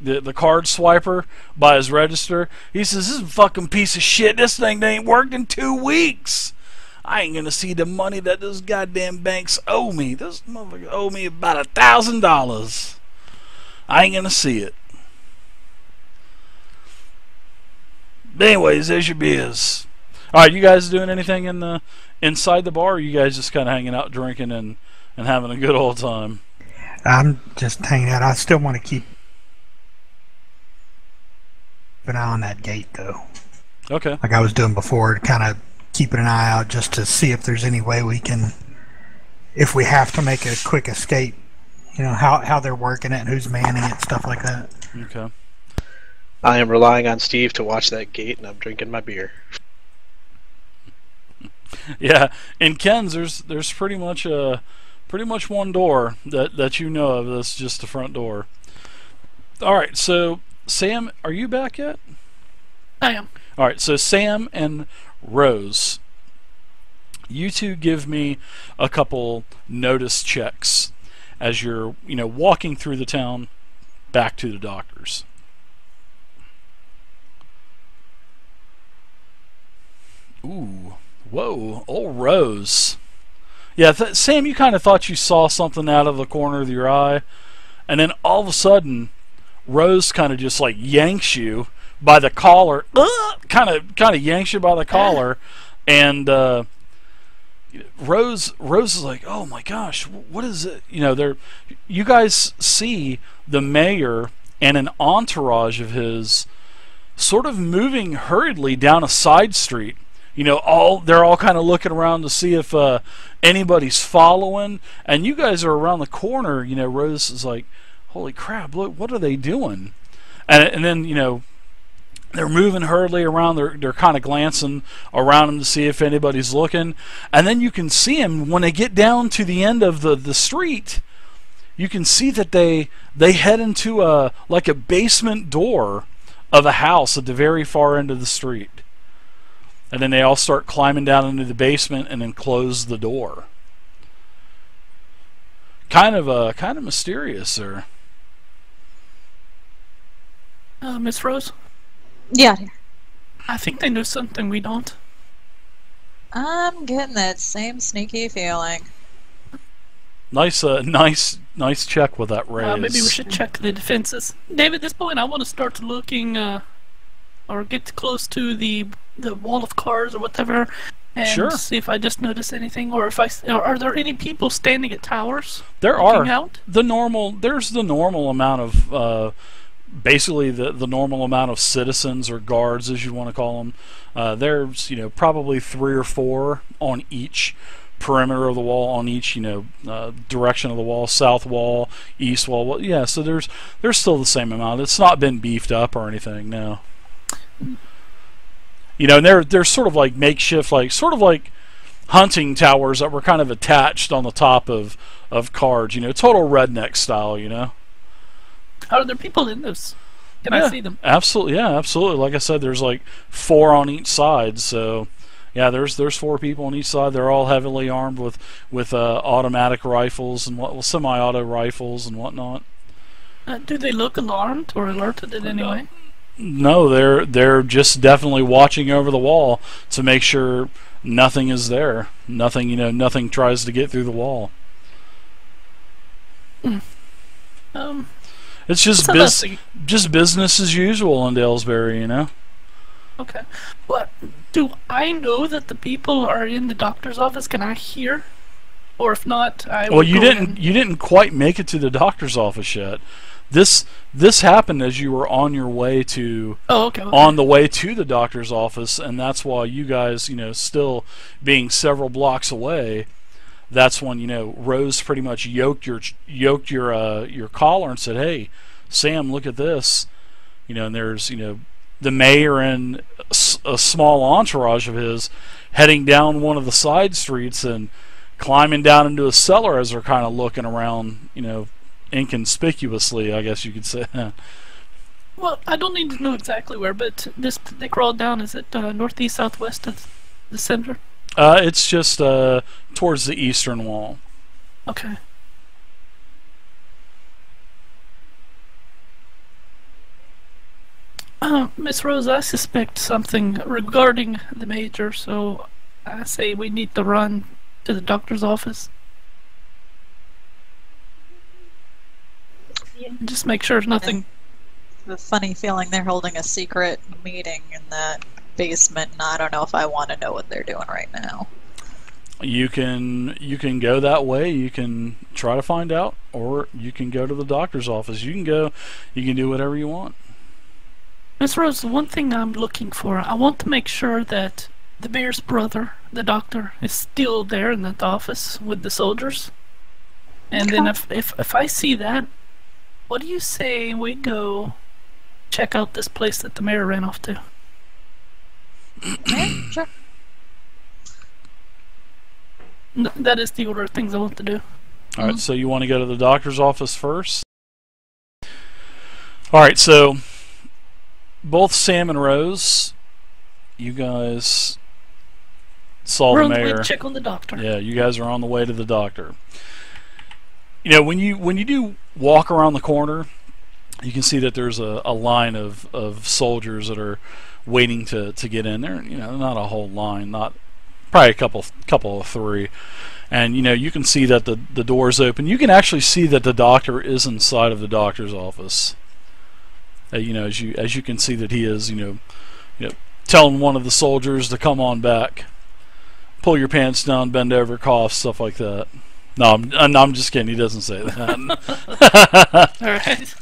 the card swiper by his register. He says, "This is a fucking piece of shit. This thing ain't worked in 2 weeks. I ain't gonna see the money that those goddamn banks owe me. This motherfucker owe me about $1,000. I ain't gonna see it." But anyways, there's your biz. All right, you guys doing anything in the inside the bar? Or are you guys just kind of hanging out, drinking, and having a good old time? I'm just hanging out. I still want to keep an eye on that gate, though. Okay. Like I was doing before, kind of keeping an eye out just to see if there's any way we can, if we have to make a quick escape, you know, how they're working it and who's manning it, stuff like that. Okay. I am relying on Steve to watch that gate, and I'm drinking my beer. Yeah, in Ken's, there's pretty much one door that you know of. That's just the front door. All right, so Sam, are you back yet? I am. All right, so Sam and Rose, you two give me a couple notice checks as you're walking through the town back to the doctor's. Ooh, whoa, old Rose. Yeah, Sam, you kind of thought you saw something out of the corner of your eye, and then all of a sudden, Rose kind of just like yanks you by the collar, kind of yanks you by the collar, and Rose is like, "Oh my gosh, what is it?" You guys see the mayor and an entourage of his sort of moving hurriedly down a side street. They're all kind of looking around to see if anybody's following, and you guys are around the corner. Rose is like, "Holy crap! Look, what are they doing?" And then they're moving hurriedly around. They're kind of glancing around them to see if anybody's looking, and then you can see them when they get down to the end of the street. You can see that they head into a basement door of a house at the very far end of the street. And then they all start climbing down into the basement and then close the door. Kind of mysterious, sir. Miss Rose? Yeah, dear. I think they know something we don't. I'm getting that same sneaky feeling. Nice check with that raise. Maybe we should check the defenses. David, at this point, I want to start looking, or get close to the wall of cars or whatever, and Sure. see if I just notice anything, or are there any people standing at towers? There looking are out? There's the normal amount of basically the normal amount of citizens or guards, as you want to call them. There's probably 3 or 4 on each perimeter of the wall, on each direction of the wall, south wall, east wall. Well, yeah, so there's still the same amount. It's not been beefed up or anything. No. And they're sort of like makeshift, sort of like hunting towers that were kind of attached on the top of cars. Total redneck style. Are there people in this? Can I see them? Absolutely, yeah, absolutely. Like I said, there's 4 on each side. So, yeah, there's 4 people on each side. They're all heavily armed with automatic rifles and semi-auto rifles and whatnot. Do they look alarmed or alerted in any way? No, they're just definitely watching over the wall to make sure nothing is there. Nothing, nothing tries to get through the wall. It's just just business as usual in Dalesbury, Okay. But do I know that the people are in the doctor's office? Can I hear? Or if not, I will Well, you go didn't quite make it to the doctor's office yet. This happened as you were on your way to okay. on the way to the doctor's office, and that's why you guys, still being several blocks away, that's when Rose pretty much yoked your collar and said, "Hey, Sam, look at this," and there's the mayor and a small entourage of his heading down one of the side streets and climbing down into a cellar as they're kind of looking around, inconspicuously, I guess you could say. Well, I don't need to know exactly where, but they crawled down. Is it northeast, southwest of the center? It's just towards the eastern wall. Okay. Miss Rose, I suspect something regarding the Major, so I say we need to run to the doctor's office. Just make sure nothing. The funny feeling they're holding a secret meeting in that basement, and I don't know if I want to know what they're doing right now. You can go that way. You can try to find out, or you can go to the doctor's office. You can go. You can do whatever you want. Miss Rose, the one thing I'm looking for, I want to make sure that the mayor's brother, the doctor, is still there in that office with the soldiers. And then if I see that, what do you say we go check out this place that the mayor ran off to? Yeah, sure. That is the order of things I want to do. All right. So you want to go to the doctor's office first. All right. So both Sam and Rose, you guys saw We're the on the way mayor. to check on the doctor. Yeah, you guys are on the way to the doctor. You know, when you do walk around the corner, you can see that there's a line of soldiers that are waiting to get in there. You know, not a whole line, not probably a couple of three. And you know, you can see that the door's open. You can actually see that the doctor is inside of the doctor's office. You know, as you can see that he is, you know, telling one of the soldiers to come on back, pull your pants down, bend over, cough, stuff like that. No, I'm just kidding. He doesn't say that. All right.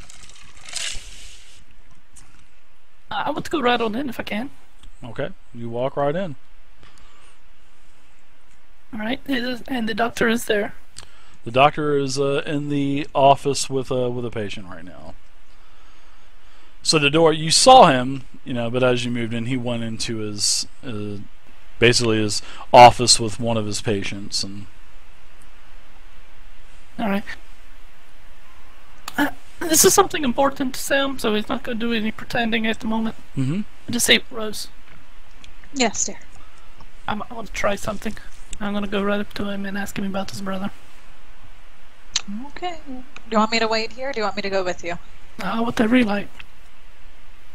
I want to go right on in if I can. Okay, you walk right in. All right, and the doctor is there. The doctor is in the office with a patient right now. So the door, you saw him, you know, but as you moved in, he went into his basically his office with one of his patients. And all right. This is something important to Sam, so he's not going to do any pretending at the moment. mm-hmm. Just say, Rose, Yes, dear. I want to try something. I'm going to go right up to him and ask him about his brother. Okay. Do you want me to wait here, or do you want me to go with you? Whatever you like.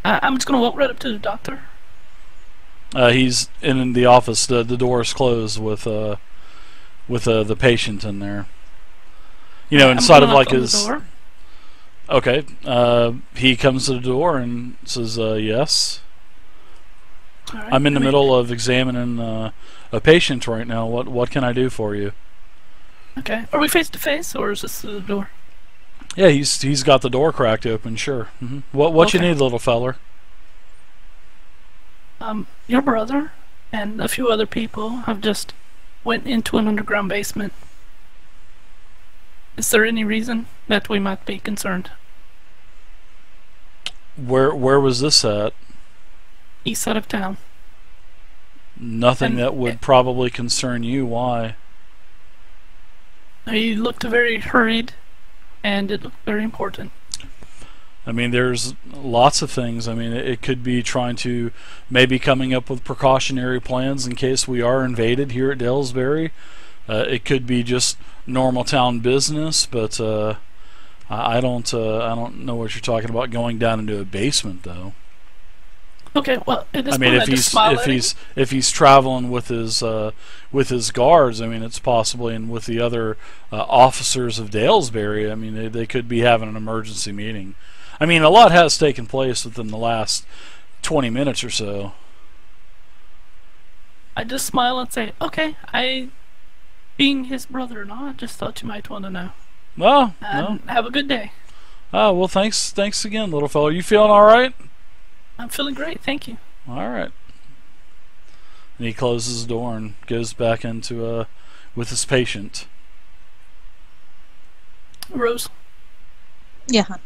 I'm just going to walk right up to the doctor. He's in the office. The door is closed with the patient in there. You know, I'm inside gonna of like knock on the his. door. Okay. He comes to the door and says, "Yes, All right, I'm in the I mean, middle of examining a patient right now. What can I do for you?" Okay. Are we face to face, or is this the door? Yeah, he's got the door cracked open. Sure. Mm-hmm. What you Okay. need, little feller? Your brother and a few other people have just went into an underground basement. Is there any reason that we might be concerned? Where was this at? East side of town. Nothing And- that would probably concern you. Why? He looked very hurried, and it looked very important. I mean, there's lots of things. I mean, it could be trying to maybe coming up with precautionary plans in case we are invaded here at Dalesbury. It could be just normal town business, but I don't know what you're talking about going down into a basement though. Okay, well, at this I mean, point, I just smile at him. if he's traveling with his guards, I mean, it's possibly, and with the other officers of Dalesbury, I mean, they could be having an emergency meeting. I mean, a lot has taken place within the last 20 minutes or so. I just smile and say, okay, being his brother and all, I just thought you might want to know. Well, And no. have a good day. Oh, well, thanks again, little fella. You feeling all right? I'm feeling great, thank you. All right. And he closes the door and goes back into with his patient. Rose, Yeah, hon.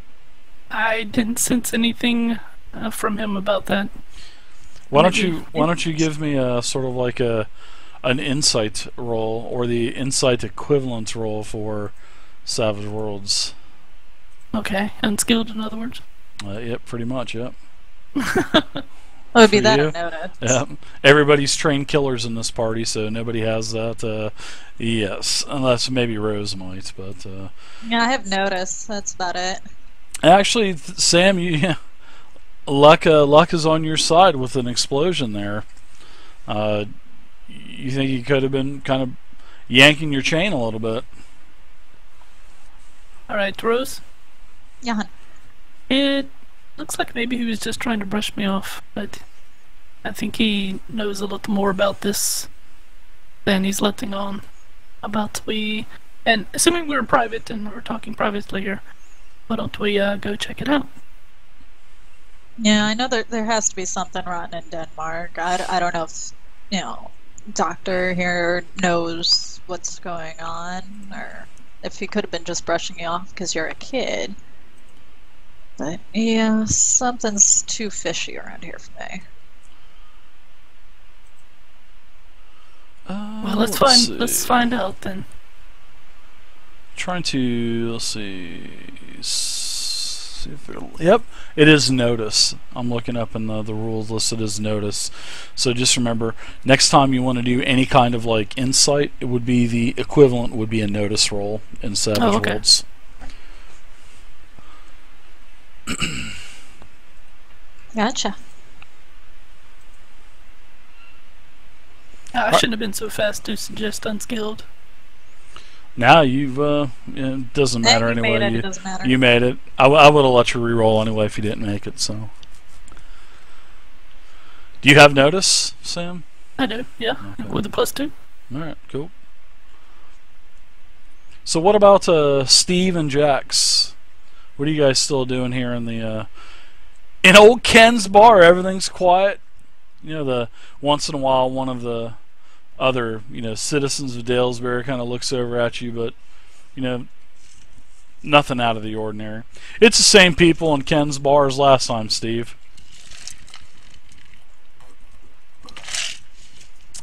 I didn't sense anything from him about that. Why don't Maybe you give me a sort of like an insight roll, or the insight equivalent roll for Savage Worlds? Okay, unskilled in other words. Yep, pretty much. Yep. It would be For that you? or notice. Yep. Everybody's trained killers in this party, so nobody has that. Yes, unless maybe Rose might, but Yeah, I have notice. That's about it. actually, Sam, you luck is on your side with an explosion there. You think you could have been kind of yanking your chain a little bit. Alright, Rose. Yeah, hon. It looks like maybe he was just trying to brush me off, but I think he knows a lot more about this than he's letting on. And assuming we're private and we're talking privately here, why don't we go check it out? Yeah, I know there has to be something rotten in Denmark. I don't know if, Doctor here knows what's going on, or if he could have been just brushing you off because you're a kid. But yeah, something's too fishy around here for me. Well, let's find out then. Trying to let's see if yep, it is notice. I'm looking up in the rules listed as notice. So just remember, next time you want to do any kind of like insight, it would be the equivalent would be a notice roll in Savage okay. Worlds. Gotcha. I shouldn't have been so fast to suggest unskilled. Now you've it doesn't matter you anyway. made it doesn't matter. You made it. I would have let you re-roll anyway if you didn't make it. So, do you have notice, Sam? I do, yeah, Okay. with a +2. All right, cool. So what about Steve and Jax? What are you guys still doing here in the in old Ken's bar? Everything's quiet. The once in a while one of the other citizens of Dalesbury kind of looks over at you, but nothing out of the ordinary. It's the same people in Ken's bar as last time, Steve.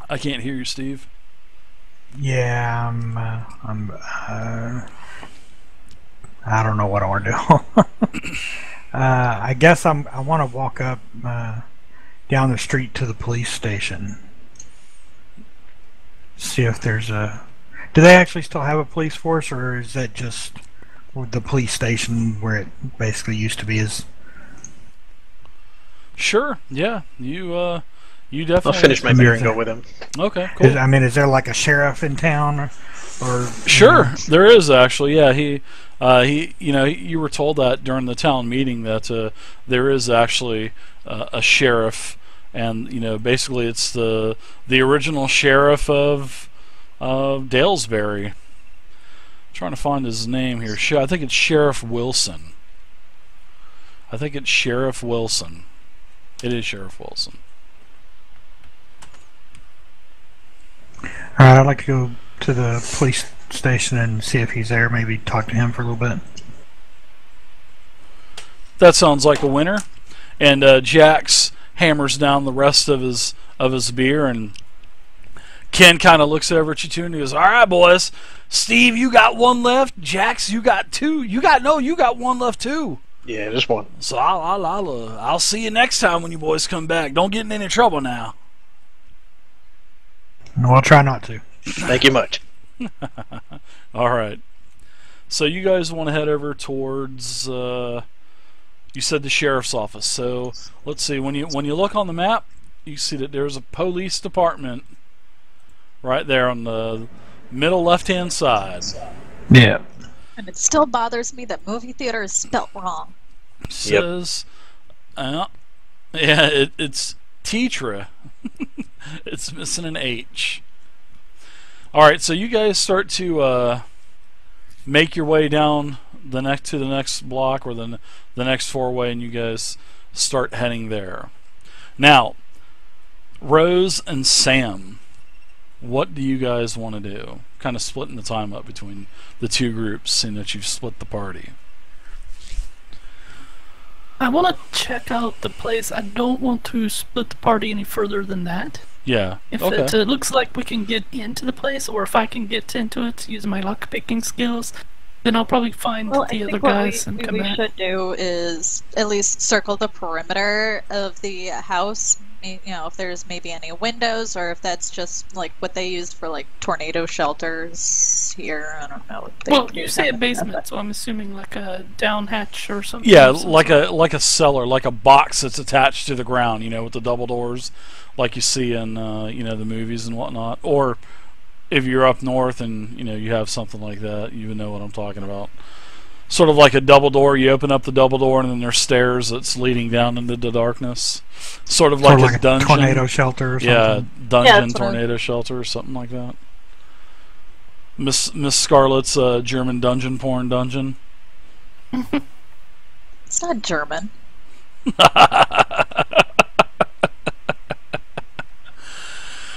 I can't hear you, Steve. Yeah, I don't know what I want to do. I guess I want to walk up down the street to the police station. See if there's a... Do they actually still have a police force, or is that just the police station where it basically used to be? Sure, yeah. You definitely... I'll finish my beer and go with him. Okay, cool. Is there like a sheriff in town, or Sure, there is actually. Yeah, he you were told that during the town meeting that there is actually a sheriff, and basically it's the original sheriff of Dalesbury. I'm trying to find his name here. I think it's Sheriff Wilson. It is Sheriff Wilson. Alright, I'd like to go to the police station and see if he's there, maybe talk to him for a little bit. That sounds like a winner. And Jax hammers down the rest of his beer, and Ken kind of looks over at you two and he goes, "Alright, boys. Steve, you got one left. Jax, you got two. You got one left too. Yeah, just one. So I'll see you next time when you boys come back. Don't get in any trouble now." No, I'll try not to. Thank you much. Alright. So you guys want to head over towards you said the sheriff's office. So let's see, when you look on the map, you see that there's a police department right there on the middle left-hand side. Yeah. And it still bothers me that movie theater is spelt wrong. Says it's Tetra. It's missing an H. Alright, so you guys start to make your way down the next block, or the next four-way, and you guys start heading there. Now, Rose and Sam, what do you guys want to do? Kind of splitting the time up between the two groups, seeing that you've split the party. I want to check out the place. I don't want to split the party any further than that. Yeah. If okay. it looks like we can get into the place, or if I can get into it using my lock-picking skills, then I'll probably find the other guys and come back. What we should do is at least circle the perimeter of the house if there's maybe any windows, or if that's just like what they used for like tornado shelters here. I don't know. If they Well, do you say a something like that. basement, so I'm assuming like a down hatch or something. Yeah, of some like sort. a cellar, like a box that's attached to the ground, with the double doors, like you see in the movies and whatnot. Or if you're up north and you have something like that, you would know what I'm talking about. Sort of like a double door. You open up the double door, and then there's stairs that's leading down into the darkness. Sort of like Sort of a dungeon. tornado shelter or something. Yeah, dungeon Yeah, that's what I- tornado shelter or something like that. Miss Scarlett's German dungeon porn dungeon. It's not German.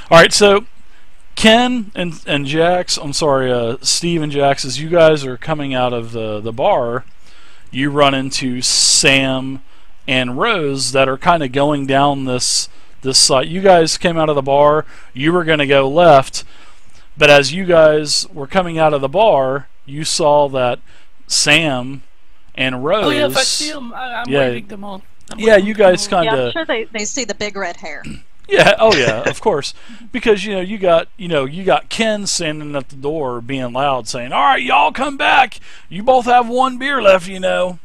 All right, so Ken and Jax, I'm sorry, Steve and Jax, as you guys are coming out of the bar, you run into Sam and Rose that are kind of going down this side. You guys came out of the bar, you were going to go left, but as you guys were coming out of the bar, you saw that Sam and Rose... Oh yeah, if I see them, I'm Yeah. waving them on. Yeah, you guys kind Yeah, of... I'm sure they see the big red hair. Yeah, oh yeah, of course. Because you got Ken standing at the door being loud saying, "All right, y'all come back. You both have one beer left, Y'all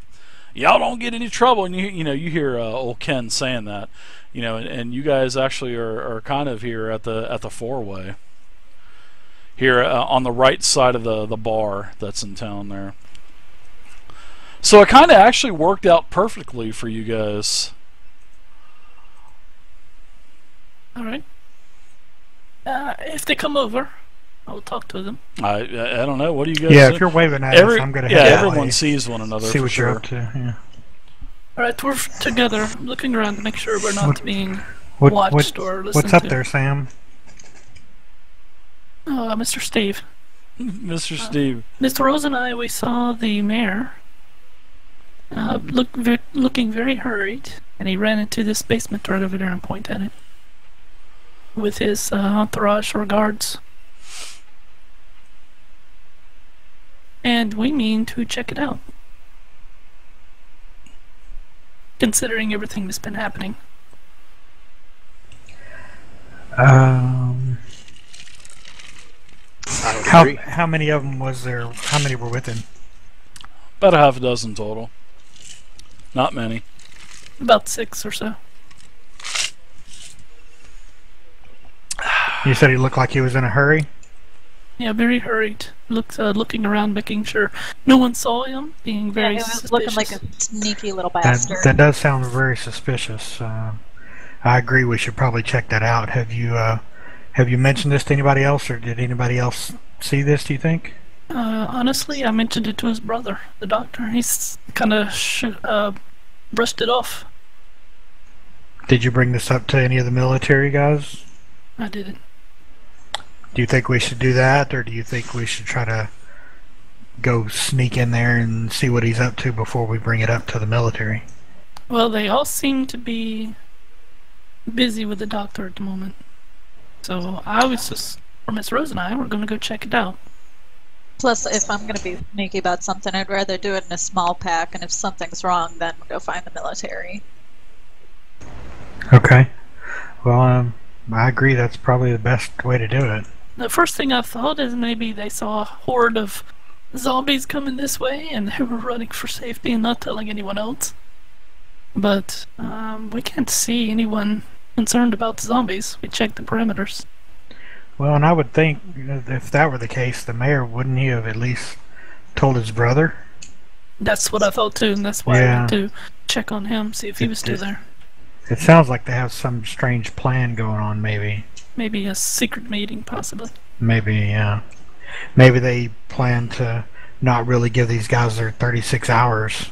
don't get any trouble." And you hear old Ken saying that. And you guys actually are kind of here at the four-way. Here on the right side of the bar that's in town there. So it kind of actually worked out perfectly for you guys. All right. If they come over, I will talk to them. I don't know. What do you guys? Yeah, if you're waving at us, I'm gonna head that everyone way, sees one another. see for what sure. you're up to. Yeah. All right, we're together, looking around to make sure we're not What- being What, watched or listened what's up to. there, Sam? Mr. Steve. Mr. Steve. Mr. Rose and I, we saw the mayor looking very hurried, and he ran into this basement right over there and pointed at it with his entourage or guards. And we mean to check it out, considering everything that's been happening. Um, I would agree. how many of them was there? How many were with him? About a half a dozen total. Not many. About 6 or so. You said he looked like he was in a hurry. Yeah, very hurried. Looking around, making sure no one saw him, being very Yeah, he was suspicious. looking like a sneaky little That bastard. that does sound very suspicious. I agree. We should probably check that out. Have you mentioned this to anybody else, or did anybody else see this? Do you think? Honestly, I mentioned it to his brother, the doctor. He's kind of brushed it off. Did you bring this up to any of the military guys? I didn't. Do you think we should do that, or do you think we should try to go sneak in there and see what he's up to before we bring it up to the military? Well, they all seem to be busy with the doctor at the moment. So I was just, or Miss Rose and I, were going to go check it out. Plus, if I'm going to be sneaky about something, I'd rather do it in a small pack, and if something's wrong, then go find the military. Okay. Well, I agree. That's probably the best way to do it. The first thing I thought is maybe they saw a horde of zombies coming this way, and they were running for safety and not telling anyone else. But we can't see anyone concerned about the zombies. We checked the perimeters. Well, and I would think if that were the case, the mayor wouldn't he have at least told his brother? That's what I thought too, and that's why I Yeah. went to check on him, see if he was still there. It sounds like they have some strange plan going on. Maybe a secret meeting, possibly. Maybe they plan to not really give these guys their 36 hours.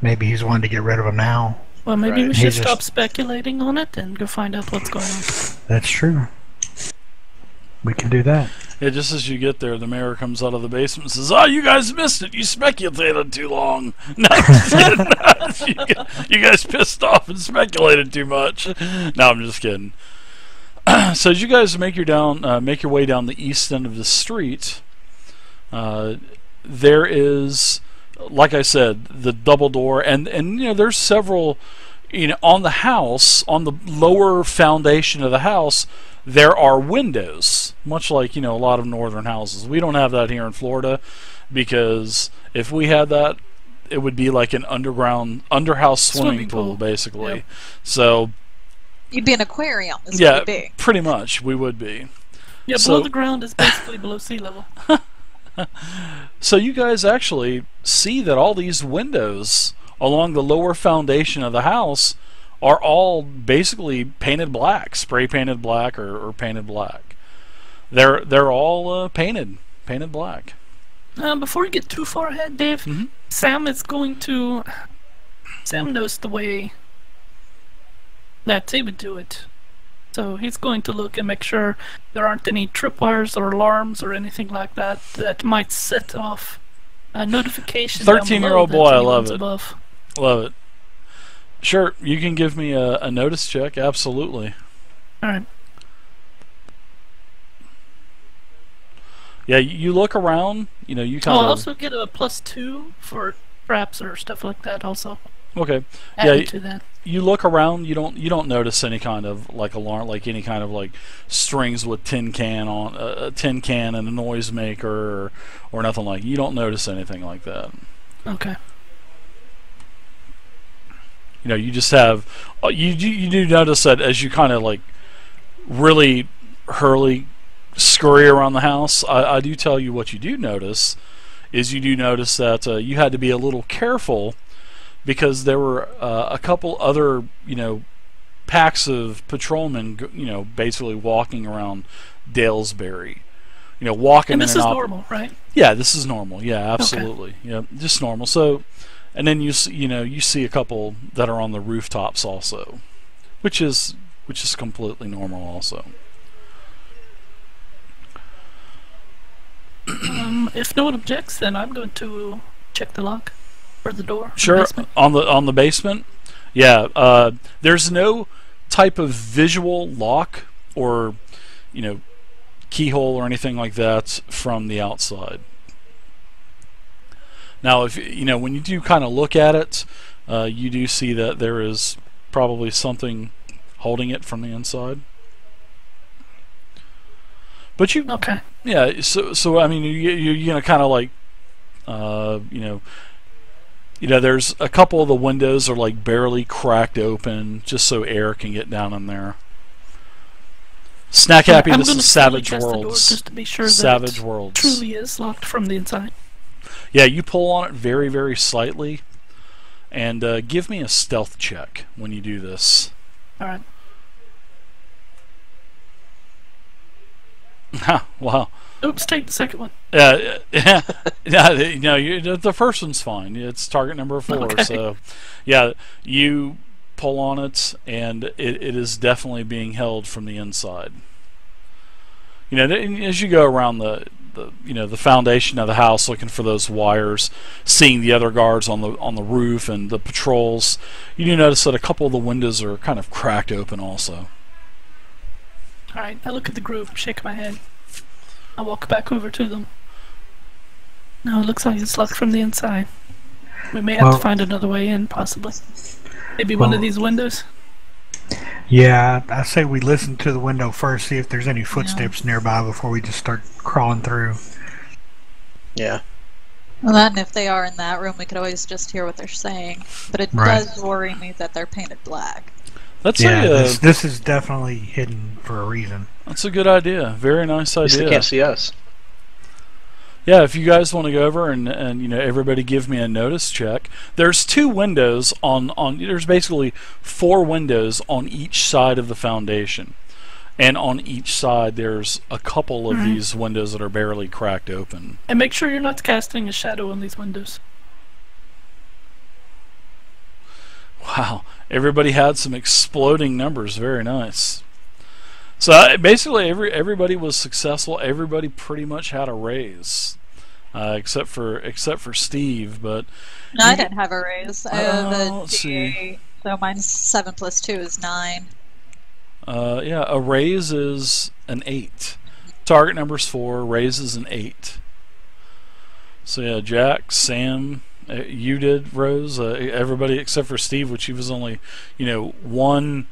Maybe he's wanting to get rid of them now. Well, maybe Right. we He should just- stop speculating on it and go find out what's going on. That's true. We can do that. Yeah, just as you get there, the mayor comes out of the basement and says, "Oh, you guys missed it. You speculated too long. No, I'm just kidding. You guys pissed off and speculated too much." No, I'm just kidding. So as you guys make your way down the east end of the street, there is, like I said, the double door, and there's several on the house, on the lower foundation of the house, there are windows, much like a lot of northern houses. We don't have that here in Florida, because if we had that, it would be like an underhouse swimming pool, basically. Yep. So You'd be an aquarium, is yeah, what you'd be. pretty much we would be. Yeah, So- below the ground is basically below sea level. So you guys actually see that all these windows along the lower foundation of the house are all basically painted black, spray painted black, or painted black. They're all painted black. Before you get too far ahead, Dave, Mhm. Sam knows the way that they would do it. So he's going to look and make sure there aren't any tripwires or alarms or anything like that that might set off a notification. 13-year-old boy, I love it. Above. Love it. Sure, you can give me a notice check. Absolutely. All right. Yeah, you look around. You I'll kind of also get a +2 for traps or stuff like that. Also okay. added Yeah, to that. you look around. You don't notice any kind of like alarm, like any kind of like strings with tin can on a tin can and a noisemaker or nothing like. You don't notice anything like that. Okay. You just have you do notice that as you kind of like really scurry around the house. I do tell you what you do notice is you do notice that you had to be a little careful, because there were a couple other packs of patrolmen basically walking around Dalesbury, walking And in this and is out. normal, right? Yeah, this is normal. Yeah, absolutely. Yeah, just normal. So, and then you see a couple that are on the rooftops also, which is completely normal also. If no one objects, then I'm going to check the lock for the door. Sure. Basement. On the basement. Yeah. There's no type of visual lock or keyhole or anything like that from the outside. Now, if when you do kind of look at it, you do see that there is probably something holding it from the inside. But Okay. yeah. So I mean, you're kind of like, there's a couple of the windows are like barely cracked open, just so air can get down in there. Snack Happy, I'm this gonna is slowly Savage test the door Worlds. just to be sure Savage that it Worlds. truly is locked from the inside. Yeah, you pull on it very, very slightly, and give me a stealth check when you do this. All right. Wow. Oops, take the second one. Yeah, the first one's fine. It's target number 4. Okay. So, yeah, you pull on it, and it is definitely being held from the inside. As you go around the foundation of the house, looking for those wires, seeing the other guards on the roof and the patrols, you do notice that a couple of the windows are kind of cracked open also. All right. I look at the group, shake my head. I walk back over to them. No, it looks like it's locked from the inside. We may have to find another way in, possibly. Maybe one of these windows. Yeah, I say we listen to the window first, see if there's any footsteps nearby before we just start crawling through. Yeah. Well, then if they are in that room, we could always just hear what they're saying. But it Right. does worry me that they're painted black. That's Yeah, a this is definitely hidden for a reason. that's a good idea. Very nice At least they idea. can't see us. Yeah, if you guys want to go over and everybody give me a notice check. There's 2 windows on there's basically 4 windows on each side of the foundation. And on each side there's a couple of these windows that are barely cracked open. And make sure you're not casting a shadow on these windows. Wow, everybody had some exploding numbers. Very nice. So basically, everybody was successful. Everybody pretty much had a raise, except for Steve. But No, I didn't have a raise. I have a let's see. D8, so mine's 7 plus 2 is 9. Yeah, a raise is an 8. Target number's 4. Raise is an 8. So yeah, Jack, Sam, You did, Rose. Everybody except for Steve, which he was only, one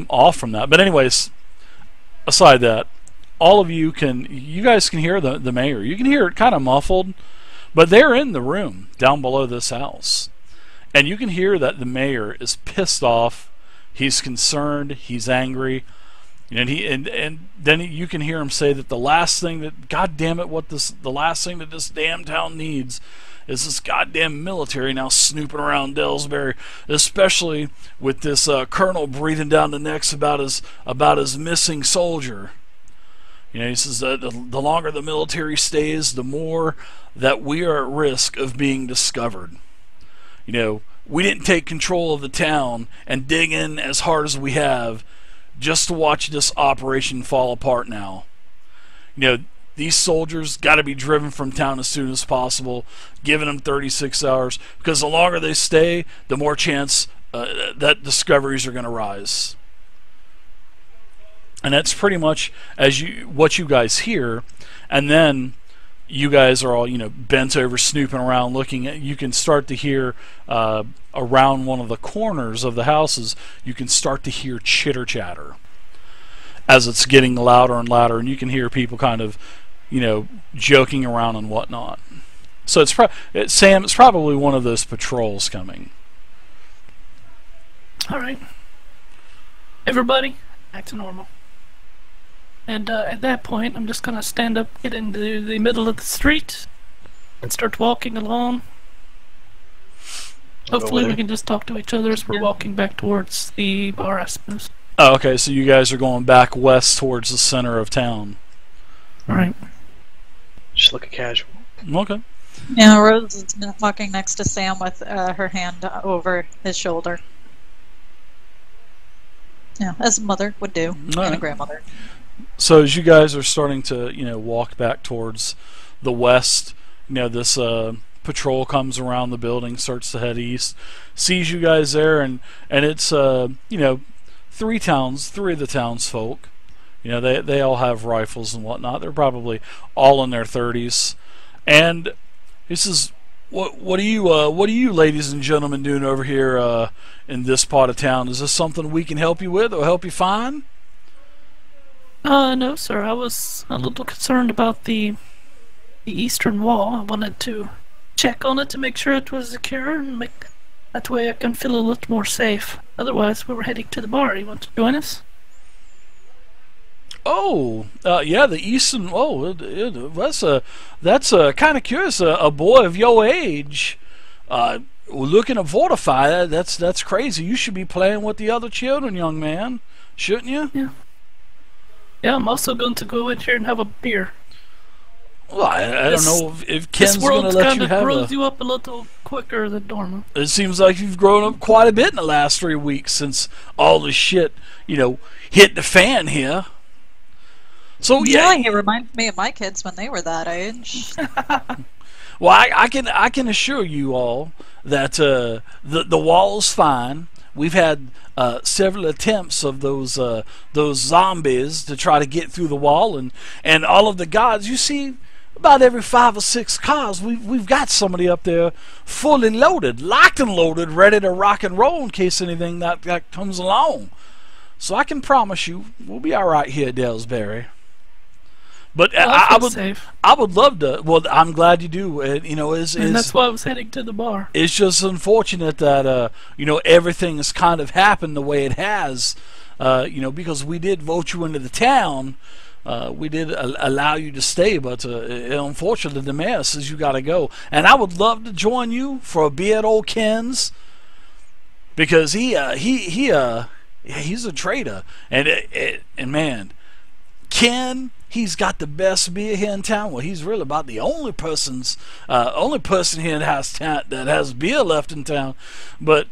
off from that. But anyways, aside that, all of you guys can hear the mayor. You can hear it kind of muffled, but they're in the room down below this house, and you can hear that the mayor is pissed off. He's concerned. He's angry. And then you can hear him say that the last thing that, God damn it, the last thing that this damn town needs is this goddamn military now snooping around Dellsbury, especially with this colonel breathing down the necks about his missing soldier. He says that the longer the military stays, the more that we are at risk of being discovered. We didn't take control of the town and dig in as hard as we have just to watch this operation fall apart now. These soldiers got to be driven from town as soon as possible, giving them 36 hours, because the longer they stay, the more chance that discoveries are going to rise. And that's pretty much what you guys hear. And then you guys are all, bent over, snooping around, looking at. You can start to hear around one of the corners of the houses. You can start to hear chitter chatter as it's getting louder and louder, and you can hear people kind of, joking around and whatnot. So Sam, it's probably one of those patrols coming. All right, everybody, back to normal. And at that point, I'm just gonna stand up, get into the middle of the street, and start walking along. Hopefully, we can just talk to each other as we're walking back towards the bar, I suppose. Oh, okay, so you guys are going back west towards the center of town. All right. Just looking casual. Okay. Yeah, Rose is walking next to Sam with her hand over his shoulder. Yeah, as a mother would do, and a grandmother. So as you guys are starting to, walk back towards the west, this patrol comes around the building, starts to head east, sees you guys there, and it's three of the townsfolk. They all have rifles and whatnot. They're probably all in their 30s, and he says, "What are you ladies and gentlemen doing over here in this part of town? Is this something we can help you with or help you find?" No, sir. I was a little concerned about the eastern wall. I wanted to check on it to make sure it was secure, and that way I can feel a little more safe. Otherwise, we were heading to the bar. You want to join us? Oh, yeah, the eastern. Oh, that's kind of curious. A boy of your age, looking to fortify. That's crazy. You should be playing with the other children, young man, shouldn't you? Yeah. Yeah, I'm also going to go in here and have a beer. Well, I don't know if Ken's going to let you have This world kind of grows you up a little quicker than normal. It seems like you've grown up quite a bit in the last 3 weeks since all this shit, hit the fan here. So yeah, he reminds me of my kids when they were that age. Well, I can assure you all that the wall's fine. We've had several attempts of those zombies to try to get through the wall, and all of the guards. You see, about every 5 or 6 cars, we've got somebody up there fully loaded, locked and loaded, ready to rock and roll in case anything that comes along. So I can promise you, we'll be all right here at Dellsbury. But I would love to. Well, I'm glad you do. And that's why I was heading to the bar. It's just unfortunate that everything has kind of happened the way it has. Because we did vote you into the town. We did allow you to stay, but unfortunately, the mayor says you got to go. And I would love to join you for a beer at Old Ken's, because he's a traitor, and man, Ken. He's got the best beer here in town. Well, he's really about the only person here that has beer left in town. But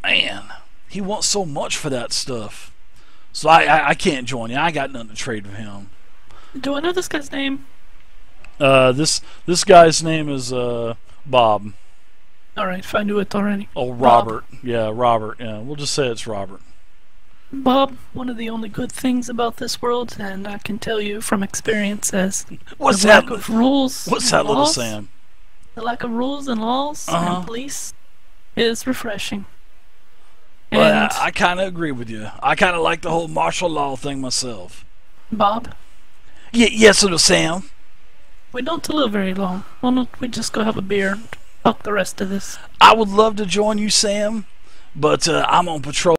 man, he wants so much for that stuff. So I can't join you. I got nothing to trade with him. Do I know this guy's name? This guy's name is Bob. All right, if I knew it already. Oh, Robert. Bob. Yeah, Robert. Yeah, we'll just say it's Robert. Bob, one of the only good things about this world, and I can tell you from experience, as what's the that? lack of rules. What's that, little Sam? The lack of rules and laws and police is refreshing. Well, And I kind of agree with you. I kind of like the whole martial law thing myself. Bob, Yes, little Sam. we don't live very long. Why don't we just go have a beer and talk the rest of this? I would love to join you, Sam, but I'm on patrol